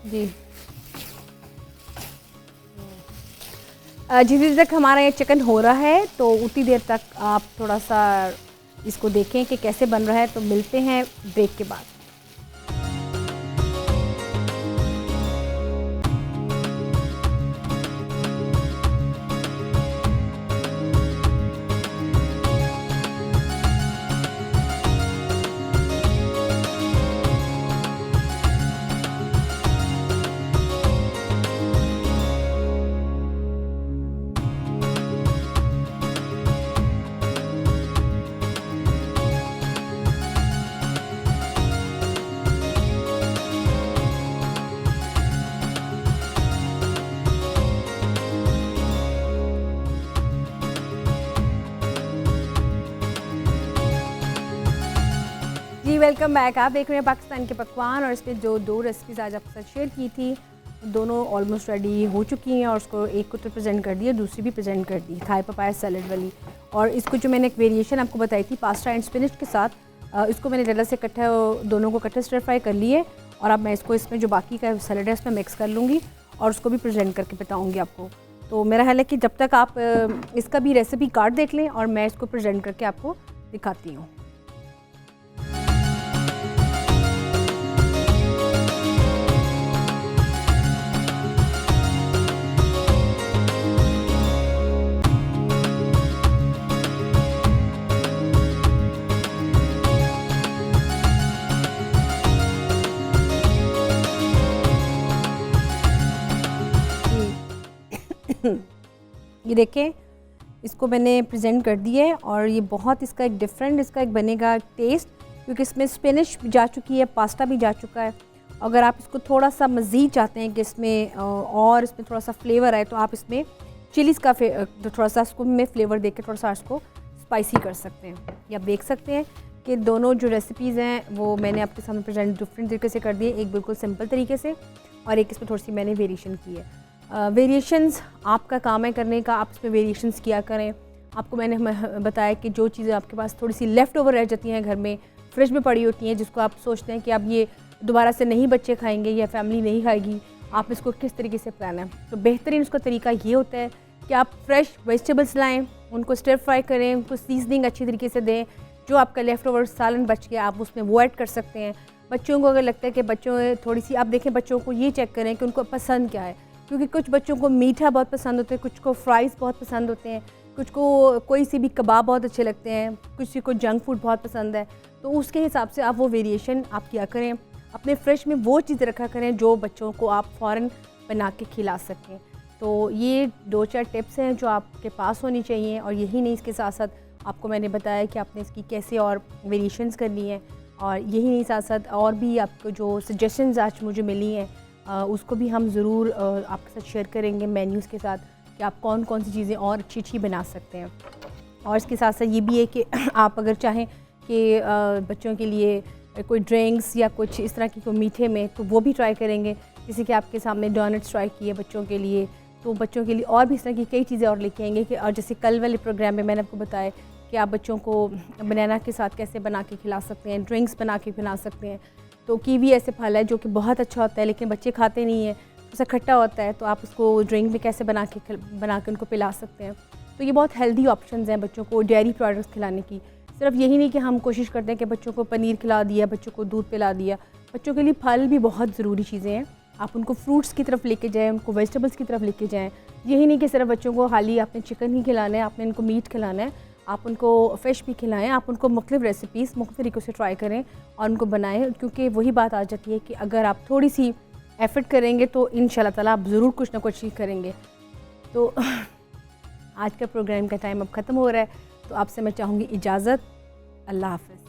जी। जितनी देर तक हमारा ये चिकन हो रहा है तो उतनी देर तक आप थोड़ा सा इसको देखें कि कैसे बन रहा है। तो मिलते हैं ब्रेक के बाद। जी वेलकम बैक। आप देख रहे हैं पाकिस्तान के पकवान, और इसमें जो 2 रेसिपीज़ आज आपके साथ शेयर की थी दोनों ऑलमोस्ट रेडी हो चुकी हैं, और उसको एक को तो प्रेजेंट कर दिया, दूसरी भी प्रेजेंट कर दी, थाई पपाया सैलेड वाली। और इसको जो मैंने एक वेरिएशन आपको बताई थी पास्ता एंड स्पिनच के साथ, इसको मैंने ज़रा से इकट्ठा दोनों को इकट्ठा स्टर फ्राई कर लिए, और अब मैं इसको इसमें जो बाकी का सैलेड है उसमें मिक्स कर लूँगी और उसको भी प्रेजेंट करके बताऊँगी आपको। तो मेरा ख्याल है कि जब तक आप इसका भी रेसिपी कार्ड देख लें और मैं इसको प्रेजेंट करके आपको दिखाती हूँ। ये देखें, इसको मैंने प्रेजेंट कर दिया है, और ये बहुत इसका एक डिफरेंट इसका एक बनेगा टेस्ट, क्योंकि इसमें स्पिनच भी जा चुकी है, पास्ता भी जा चुका है। अगर आप इसको थोड़ा सा मज़ीद चाहते हैं कि इसमें और इसमें थोड़ा सा फ्लेवर आए तो आप इसमें चिलीज़ का थोड़ा सा इसको में फ्लेवर दे के थोड़ा सा इसको स्पाइसी कर सकते हैं। ये आप देख सकते हैं कि दोनों जो रेसिपीज़ हैं वो मैंने आपके सामने प्रेजेंट डिफरेंट तरीके से कर दिए, एक बिल्कुल सिंपल तरीके से और एक इसमें थोड़ी सी मैंने वेरिएशन की है। वेरिएशंस आपका काम है करने का, आप इसमें वेरिएशंस किया करें। आपको मैंने बताया कि जो चीज़ें आपके पास थोड़ी सी लेफ़्ट ओवर रह जाती हैं घर में, फ्रिज में पड़ी होती हैं, जिसको आप सोचते हैं कि अब ये दोबारा से नहीं बच्चे खाएंगे या फैमिली नहीं खाएगी, आप इसको किस तरीके से प्लान है। तो बेहतरीन उसका तरीका ये होता है कि आप फ्रेश वेजिटेबल्स लाएँ, उनको स्टर फ्राई करें, उनको सीजनिंग अच्छी तरीके से दें। जो आपका लेफ़्ट ओवर सालन बच गया आप उसमें वो ऐड कर सकते हैं। बच्चों को अगर लगता है कि बच्चों थोड़ी सी, आप देखें बच्चों को ये चेक करें कि उनको पसंद क्या है, क्योंकि कुछ बच्चों को मीठा बहुत पसंद होता है, कुछ को फ्राइज़ बहुत पसंद होते हैं, कुछ को कोई सी भी कबाब बहुत अच्छे लगते हैं, किसी को जंक फूड बहुत पसंद है। तो उसके हिसाब से आप वो वेरिएशन आप किया करें। अपने फ्रिज में वो चीज़ें रखा करें जो बच्चों को आप फ़ौरन बना के खिला सकें। तो ये 2-4 टिप्स हैं जो आपके पास होनी चाहिए। और यही नहीं, इसके साथ साथ आपको मैंने बताया कि आपने इसकी कैसे और वेरिएशंस करनी है। और यही नहीं, साथ साथ और भी आपको जो सजेशंस आज मुझे मिली हैं उसको भी हम ज़रूर आपके साथ शेयर करेंगे मेन्यूज़ के साथ, कि आप कौन कौन सी चीज़ें और अच्छी अच्छी बना सकते हैं। और इसके साथ साथ ये भी है कि आप अगर चाहें कि बच्चों के लिए कोई ड्रिंक्स या कुछ इस तरह की कोई मीठे में, तो वो भी ट्राई करेंगे। जैसे कि आपके सामने डोनट्स ट्राई किए बच्चों के लिए, तो बच्चों के लिए और भी इस तरह की कई चीज़ें और लेके आएंगे। कि और जैसे कल वाले प्रोग्राम में मैंने आपको बताया कि आप बच्चों को बनाना के साथ कैसे बना के खिला सकते हैं, ड्रिंक्स बना के खिला सकते हैं। तो कीवी ऐसे फल है जो कि बहुत अच्छा होता है, लेकिन बच्चे खाते नहीं हैं, उससे खट्टा होता है, तो आप उसको ड्रिंक में कैसे बना के उनको पिला सकते हैं। तो ये बहुत हेल्दी ऑप्शंस हैं बच्चों को डेयरी प्रोडक्ट्स खिलाने की। सिर्फ यही नहीं कि हम कोशिश करते हैं कि बच्चों को पनीर खिला दिया, बच्चों को दूध पिला दिया। बच्चों के लिए फल भी बहुत ज़रूरी चीज़ें हैं। आप उनको फ्रूट्स की तरफ लेके जाएँ, उनको वेजिटेबल्स की तरफ लेके जाएँ। यही नहीं कि सिर्फ बच्चों को खाली आपने चिकन ही खिलाना है, आपने इनको मीट खिलाना है, आप उनको फ़िश भी खिलाएं। आप उनको मुख्तलिफ़ रेसिपीज़ मुख्तलिफ़ तरीक़ों से ट्राई करें और उनको बनाएं, क्योंकि वही बात आ जाती है कि अगर आप थोड़ी सी एफ़र्ट करेंगे तो इंशाल्लाह ताला आप ज़रूर कुछ ना कुछ चीज़ करेंगे। तो आज का प्रोग्राम का टाइम अब ख़त्म हो रहा है, तो आपसे मैं चाहूँगी इजाज़त। अल्लाह हाफ़िज़।